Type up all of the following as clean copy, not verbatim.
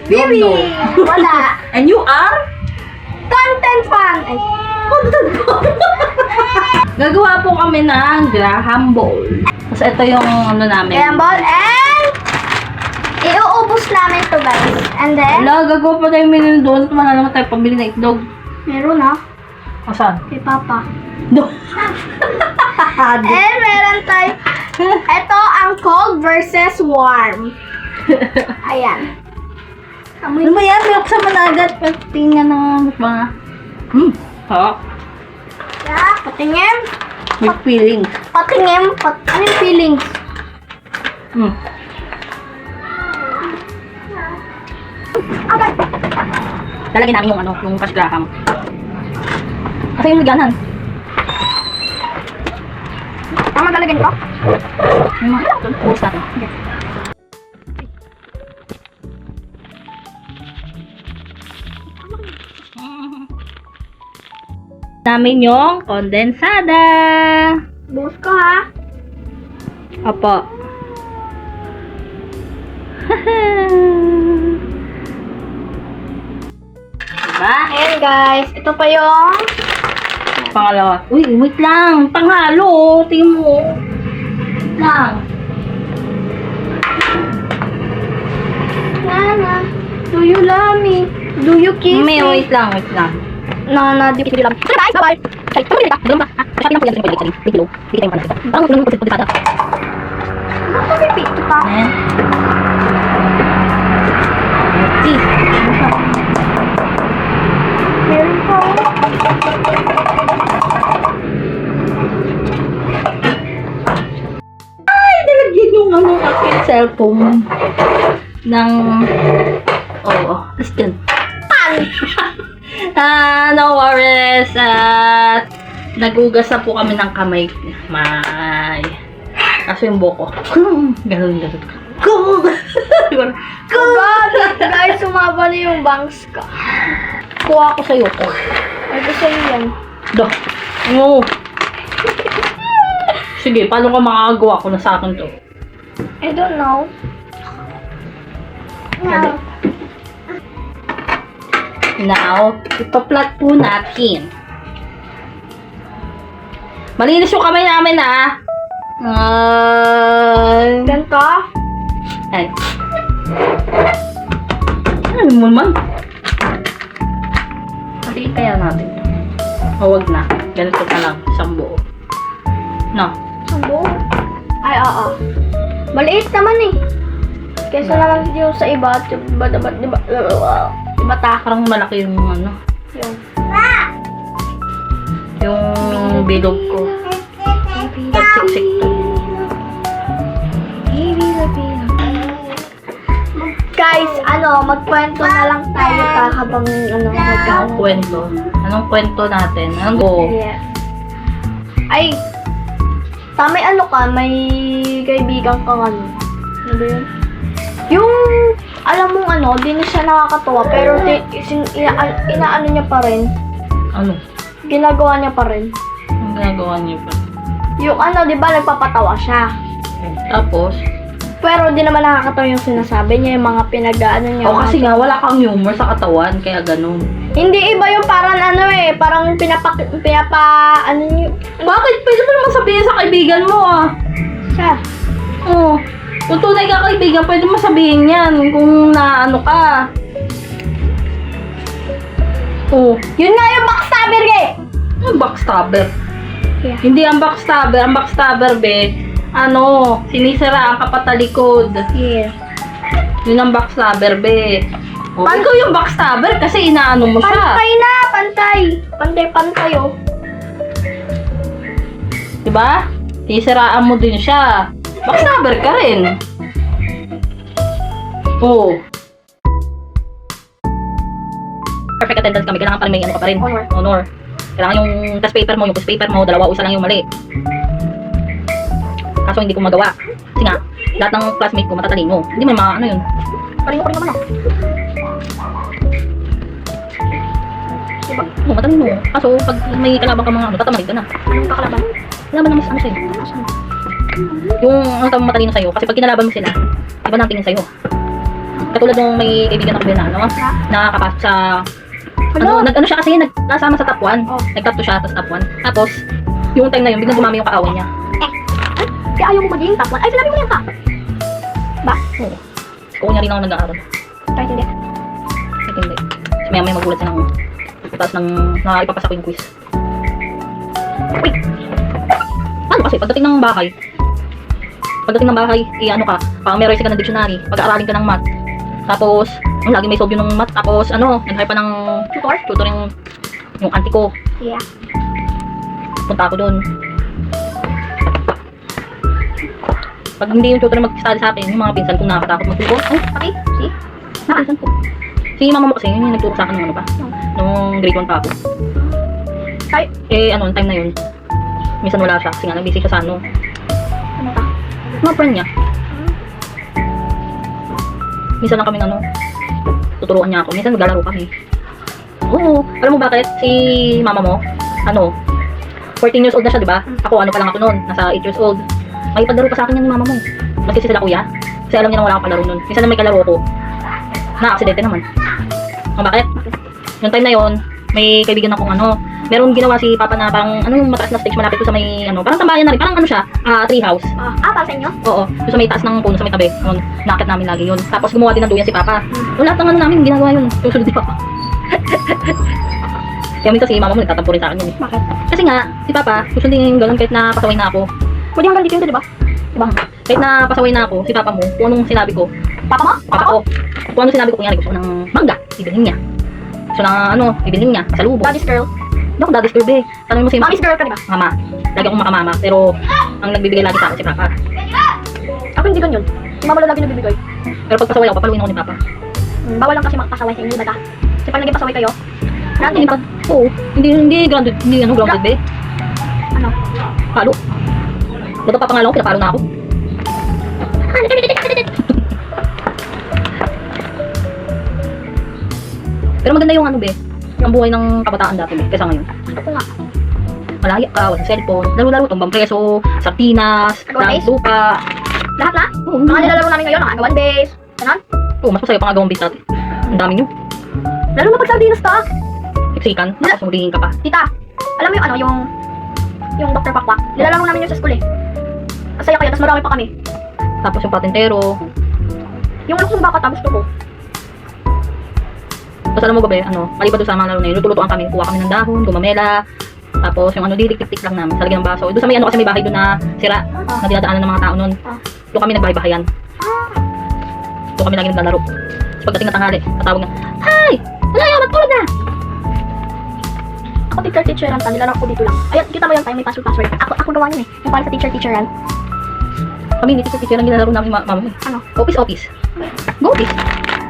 Bibi! Wala. And you are? Content fan! Ay, Content po. Gagawa po kami ng Graham Bowl. Tapos ito yung ano namin. Gamble and iuubos namin to guys. And then, Wala, gagawa pa tayo mini donut. Wala naman tayo pambili na itlog. meron na. Asan? Kay Papa. No. And meron tayo, ito ang cold versus warm. Ayan. Amoy. Ano ba yan? Buksan mo na agad. Tingnan ng mga... Ha? Yeah, patingin. May feeling. Patingin. Ano yung feelings? Okay. Lalagyan namin yung ano, yung fresh Graham. Kasi yung liganan. Tama talaga nito? Yung mga post natin. Okay. Namin yung kondensada. Buhos ko ha. Opo. Diba? Ayan guys, ito pa yung Pangalawa. Uy, wait lang. Panghalo. Tingnan mo. Wait lang. Nana. Do you love me? Do you kiss May, me? wait lang, wait lang. Nana, do you love me? Bye, bye. Ay, tumili ka. Doon ba? Sabi lang po yan sa pwede. Big low. Bigay tayo panalo. Parang kulang mo pagkakita. Bakit may picture pa? Ayan. See. Meron pa. Ay, nalagyan yung ano aking cellphone ng... Oo. Tapos dyan. No worries. Nagugas na po kami ng kamay. May. Kaso yung buko. Ganun. Go! Oh God! Guys, sumaba na yung bangs ka. Kuha ko sa'yo. Ay, gusto yun yan. Do. No. Sige, paano ka makakagawa ko na sa akin to? I don't know. Dali. Now, ipaplat po natin. Malinis yung kamay namin, ha? Ganito? Ay. Ano mo naman? Maliit kaya natin. O, wag na. Ganito na lang. Isang buo. No. Ang buo. Ay, oo. Maliit naman eh. Kesa naman yung sa iba, iba ta. Parang malaki yung ano. Yung. Yung bilog ko. Nagsiksik to. Guys, magkwento na lang tayo pa habang Anong kwento? Anong kwento natin? Anong go? Yeah. Ay, may may kaibigan kang ano. Ano ba yun? Yung, alam mong di na siya nakakatawa, pero inaano niya pa rin. Ano? Ginagawa niya pa rin. Ang ginagawa niyo pa? Yung di ba, nagpapatawa siya. Tapos? Pero di naman nakakatawa yung sinasabi niya, yung mga pinag-ano niya. O kasi nga, wala kang humor sa katawan, kaya ganun. Hindi iba yung parang parang ano niyo. Bakit? Pwede mo naman sabihin sa kaibigan mo, ah. Siya. Oo. Kung tunay ka kaibigan, pwede mo sabihin yan kung naano ka. Oo. Yun nga yung backstabber eh! Ano backstabber? Yeah. Hindi ang backstabber. Ang backstabber, be, sinisira ang kapatalikod. Yeah. Yun ang backstabber, be. O, ikaw yung backstabber kasi inaano mo siya. Pantay na! Pantay! Pantay-pantay oh. Diba? Sinisiraan mo din siya. Backstabber ka rin. Oo. Perfect attendance kami. Kailangan pa rin may ano ka pa rin. Honor. Kailangan yung test paper mo, yung quiz paper mo, dalawa, isa lang yung mali. Kaso hindi ko magawa. Kasi nga, lahat ng classmate ko matatalino. Hindi mo ano yun. Talino ko rin naman Diba? Oo, matalino. Kaso pag may kalaban ka mga tatamarin ka na. Anong kakalaban? Laban naman ano sa'yo. Yung ang matalino sa'yo. Kasi pag kinalaban mo sila, iba na ang tingin sa'yo. Katulad nung may kaibigan ako din na, ano, nakakapasok sa, ano, nag-ano siya kasi, nasama sa top 1. Oh. Nag-top 2 siya, tapos top 1. Tapos, yung time na yun, biglang dumami yung kaaway niya. Kaya ayaw mo maging top 1. Ay, sinabi mo yan ka. Ba? Oo. Kung niya rin ako nag-aaral. Kahit hindi. Kahit hindi. Kasi maya may magulat siya ng, tapos nang ipapasa ko yung quiz. Uy! Ano kasi, pagdating ng bahay, ano ka, memorize ka ng dictionary, pag-aaralin ka ng math, tapos, lagi may sobyo ng math, tapos, ano, nag-hire pa ng tutor yung auntie ko. Yeah. Punta ako doon. Pag hindi yung tutor na mag-study sa akin, yung mga pinsan kong nakakatakot magturo. Oh, Okay, see? pinsan ko. Si mama mo kasi, yun yung nagturo sa akin ng ano pa, nung grade 1 pa ako. Ay, Eh, ano, time na yun, minsan wala siya, kasi nga, nag-busy siya sa ano, ano ka? mga friend niya. Minsan lang kami ano, tuturuan niya ako. Minsan maglalaro kami. Oo. Alam mo bakit? Si mama mo, ano, 14 years old na siya, di ba? Ako, ano pa lang ako noon, nasa 8 years old. May paglaro pa sa akin yan ni mama mo. Maski sila kuya. Kasi alam niya na wala akong palaro noon. Minsan na may kalaro ko, na-aksidente naman. Ang bakit? Yung time na yon, may kaibigan akong ano, meron ginawa si Papa na parang, ano yung mataas na stage malapit ko sa may, ano, parang tambayan na rin. Parang ano siya, tree house. Para sa inyo? Oo, doon sa may taas ng puno sa may tabi. Yun, nakakit namin lagi yun. Tapos gumawa din ng duyan si Papa. Yung lahat ng ano namin, ginagawa yun. Susunod si Papa. Kaya minsan si mama mo nagtatampo rin sa akin yun eh. Bakit? Kasi nga, si Papa, susunod din yung ganun kahit na pasaway na ako. Pwede hanggang dito yun, di ba? Diba? Kahit na pasaway na ako, si Papa mo, kung anong sinabi ko, Papa mo? Papa ko, kung anong sinabi ko, kunyari gusto ko ng mangga, ibilhin niya. Gusto ng ano, ibilhin niya, pasalubong. Daddy's girl. Hindi ako daddy's girl eh. Tanong mo si Mommy's girl ka, di ba? Mama. Lagi akong makamama, pero ang nagbibigay lagi sa akin si Papa. Ako hindi ganyan. Si mama lang lagi nagbibigay. Pero pag pasaway ako, papaluin ako ni Papa. Bawal lang kasi makapasaway sa inyo, di ba? Kasi pag naging pasaway kayo, Hindi pa. Oo. Hindi grounded. Hindi ano, grounded be. ano? Palo. Ba't papangalaw ko? Pinapalo na ako. Pero maganda yung ano be. Yung buhay ng kabataan dati be. Kaysa ngayon. Gusto ko nga. Malaya ka, walang cellphone. Laro-laro, tumbang preso, sardinas, Agawan base? lupa. Lahat na? Oo, Mga nilalaro namin ngayon, mga agawan base. Ganon? Oo, mas masaya pang agawang base dati. Ang dami nyo. Lalo na pag sardinas ka. Siksikan, tapos mulihin ka pa. Tita, alam mo yung ano, yung Dr. Pakpak. Nilalaro namin yun sa school eh. Masaya kayo, tapos marami pa kami. Tapos yung patintero. Yung luksong baka, gusto ko. Tapos alam mo ba be, ano, maliban doon sa mga laro na yun, lutulutuan kami, kuha kami ng dahon, gumamela. Tapos yung ano, didiktik-tik lang namin, sa lagyan ng baso. Doon sa may ano kasi may bahay doon na sira, na dinadaanan ng mga tao noon. Doon kami nagbahay-bahayan. Doon kami lagi naglalaro. Tapos pagdating na tanghali, tatawag na, "Hi! Wala yan, matulog na!" Ako teacher-teacheran ta, nilalaro ko dito lang. Ayun, kita mo yung time, may password. Ako gawa yun eh. Yung para sa teacher-teacheran. Kami ni teacher ang ginalaro namin mama mo. Ano? Office. Go office.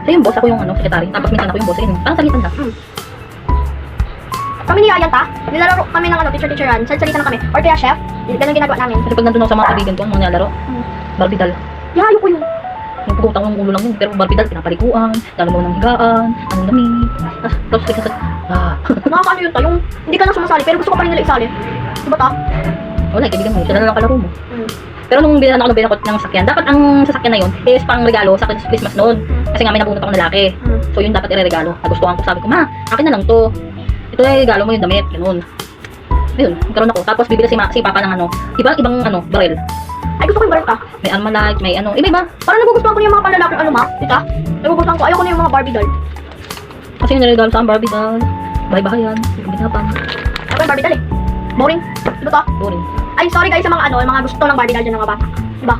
Siya yung boss, ako yung ano, secretary. Tapos minsan ako yung boss, yun. Parang salitan ka. Kami ni Ayan ta, nilalaro kami ng ano, teacher-teacheran. Salita na kami. Or kaya chef, ganun ginagawa namin. Kasi pag nandun ako sa mga kaibigan ko, ang mga nilalaro, Barbie doll. Yeah, ayoko yun. Yung pagutang ng ulo lang yun. Pero Barbie doll, pinapalikuan, lalo mo ng higaan, anong damit. Tapos like sa, Nakakaano yun ta, yung hindi ka lang sumasali, pero gusto ko pa rin nila isali. Diba ta? wala, kaibigan mo, sila na lang kalaro mo. Mm. Pero nung bilhan ako ng sasakyan, dapat ang sasakyan na yun is pang regalo sa Christmas noon. Kasi nga may nabunot ako ng lalaki. So yun dapat ireregalo. Nagustuhan ko, sabi ko, "Ma, akin na lang to. Ito ay regalo mo yung damit." Ganun. Ayun, nagkaroon ako. Tapos bibili si Papa ng ano, ibang ano, baril. Ay, gusto ko yung baril ta. May Armalite, may ano, iba-iba. Parang nagugustuhan ko yung mga panlalaking ano ma, tita. Nagugustuhan ko, ayoko na yung mga Barbie doll. Kasi yung niregalo sa Barbie doll, bahay-bahayan, pinapan, Ako yung Barbie doll eh. Boring. Diba ta? boring. Ay, sorry guys sa mga ano, yung mga gusto ng Barbie doll dyan ng mga bata. Diba?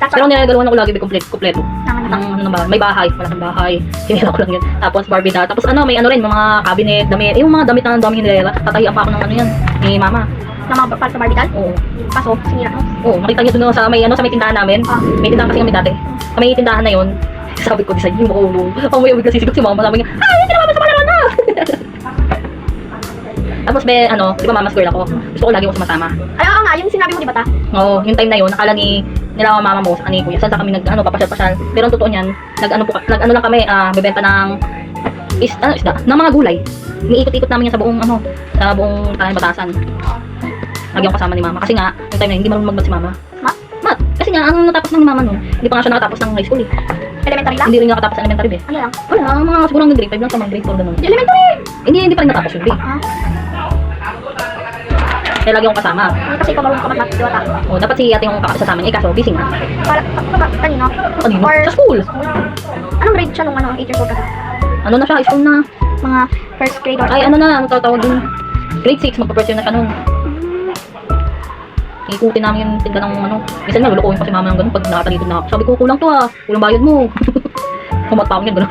That's Pero all. niregaluhan ako lagi kompleto. Nangan na. Ng ano ba, may bahay, wala kang bahay. Hinira ko lang yun. Tapos Barbie doll. Tapos ano, may ano rin, mga cabinet, damit. Yung mga damit na ang daming hinirela. Tatahian pa ako ng ano yan, ni Mama. Na mga para sa Barbie doll. Oo. Kaso, sinira mo. Oo, nakita niyo doon sa may ano, sa may tindahan namin. May tindahan kasi kami dati. Sa may tindahan na yun, sabi ko, design yung makulong. Pamuyaw bigla sisigot si Mama. Sabi niya, "Ay, hindi naman sa palaro na!" Tapos be, ano, di ba mama's girl ako? Gusto ko lagi ako sumasama. Ay, oo nga, yung sinabi mo, di ba ta? Oo, yung time na yun, nakala nila ang mama mo sa kanil kuya. Saan kami nag, ano, papasyal-pasyal. Pero ang totoo niyan, nag-ano lang kami, bebenta ng isda, ng mga gulay. Iniikot-ikot namin yan sa buong, ano, sa buong Batasan. Lagi ako kasama ni Mama. Kasi nga, yung time na yun, hindi marunong magmat si Mama. Mat? Mat. Kasi nga, ang natapos ng Mama nun, hindi pa nga siya nakatapos ng high school eh. Elementary lang? Hindi rin nakatapos sa elementary, be. Ano lang? Wala, mga siguro hanggang grade 5 lang sa mga grade 4 ganun. Elementary! Hindi pa rin natapos yun, be. Ah, Kaya lagi akong kasama. kasi ikaw marunong ka mag-math, di ba ta? O, dapat si ate yung kakasya sa amin. Eh, kaso, busy nga. Kanino? Kanino? Or, Sa school. anong grade siya nung 8 years old ka? Ano na siya, high school na. Mga first grade or Ay, ano na, ano tawag din. Grade 6, magpa-first year na siya nun. Ikutin namin yung tinda ng ano. Minsan nga, lulukuhin pa si mama ng ganun pag nakatalitod na ako. Sabi ko, kulang to ah. Kulang bayad mo. Kumatawag yan, gano'n.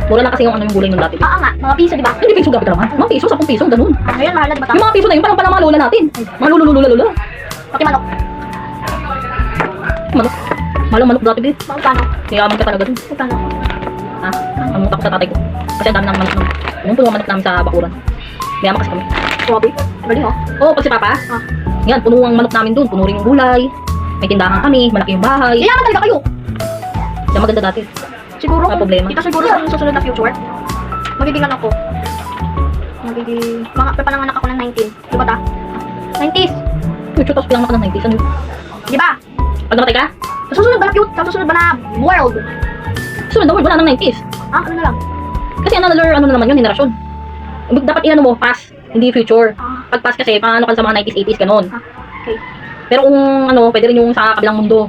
Mura lang kasi yung ano yung gulay nung dati. Oo nga, mga piso, di ba? Hindi piso grabe naman. Mga piso, 10 piso, ganun. Ngayon, mahal na ba ta? Yung mga piso na yun, parang mga lola natin. Mga lula. Pati manok. Manok. Malang manok dati, bit. Magkano? Niyaman ka talaga dun. Magkano? Ha? Namunta ko sa tatay ko. Kasi ang dami ng manok nun. Yung puno ng manok namin sa bakuran. Mayaman kasi kami. Grabe. Gali ha? Oo, pag si Papa, Ah. yan, puno ang manok namin dun. Puno rin yung gulay. May tindahan kami, malaki yung bahay. Yayaman talaga kayo. Yan maganda dati. Siguro, May problema. kita siguro sa susunod na future, magiging ano ako. Papananganak ako ng 19. Di ba ta? 90s. Yung chutos lang ako ng 90s. Ano yun? Di ba? Pag namatay ka, Sa susunod ba na cute? Sa susunod ba na world? sunod na word, wala ng 90s. Ah, ano na lang? Kasi another, ano na naman yun, generasyon. Dapat inano mo, past, hindi future. Ah, Pag past kasi, paano ka sa mga 90s, 80s, ganun. okay. Pero kung ano, pwede rin yung sa kabilang mundo.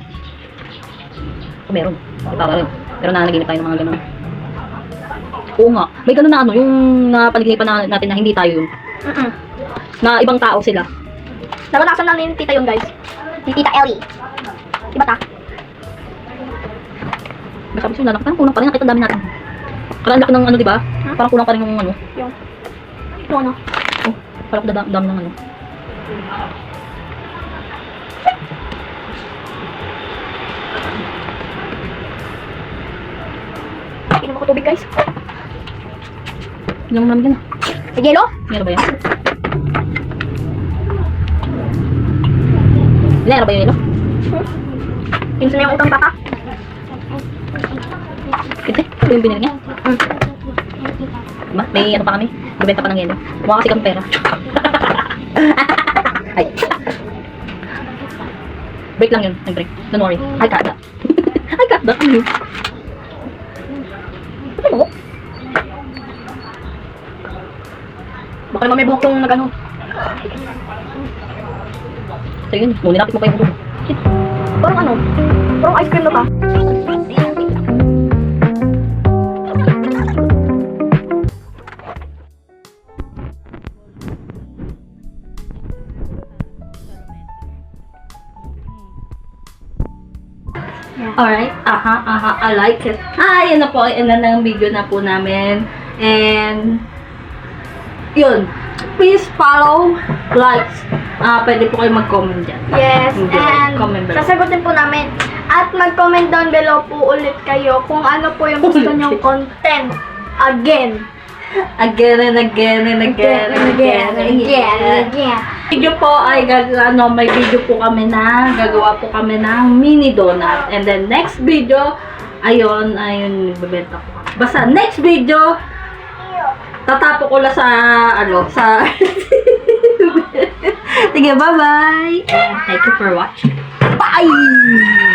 Kung meron. Iba rin. Pero nanaginip tayo ng mga ganun. Oo nga. May ganun na ano, yung napanaginipan na natin na hindi tayo yun. Na ibang tao sila. Naranasan na ni tita yun, guys. Ni tita Ellie. Di ba ta? Sabi siya, lalaki. Parang kulang pa rin. Nakita ang dami natin. Parang laki ng ano, di ba? Parang kulang pa rin yung ano. Yung, yung ano? Oh, parang dami ng ano. Inom ako tubig, guys. Ilang namin yan. May yelo? Meron ba yan? Meron ba yun? Pinsan na yung utang tata. Kasi, ito yung binili niya. Diba? May ano pa kami. Bibenta pa ng yelo. Mukha kasi kami pera. Ay. Break lang yun. Nag-break. Don't worry. I got that. I got that. Ano mo? Baka naman may buhok yung nag-ano. So yun. Ngunit napit mo pa yung buko. Parang ano? Parang ice cream na ba? Alright, I like it. Yun na po, yun na ang video na po namin. And, yun. Please follow, like, pwede po kayo mag-comment dyan. Yes, Hindi, and comment below. sasagutin po namin. At mag-comment down below po ulit kayo kung ano po yung gusto Ulit. nyong content. Again. Again and again and again and again and again. Video po ay may video po kami na gagawa po kami ng mini donut. And then next video, ayun, bibenta ko. Basta next video, tatapo ko lang sa Sige, bye-bye. Thank you for watching. Bye!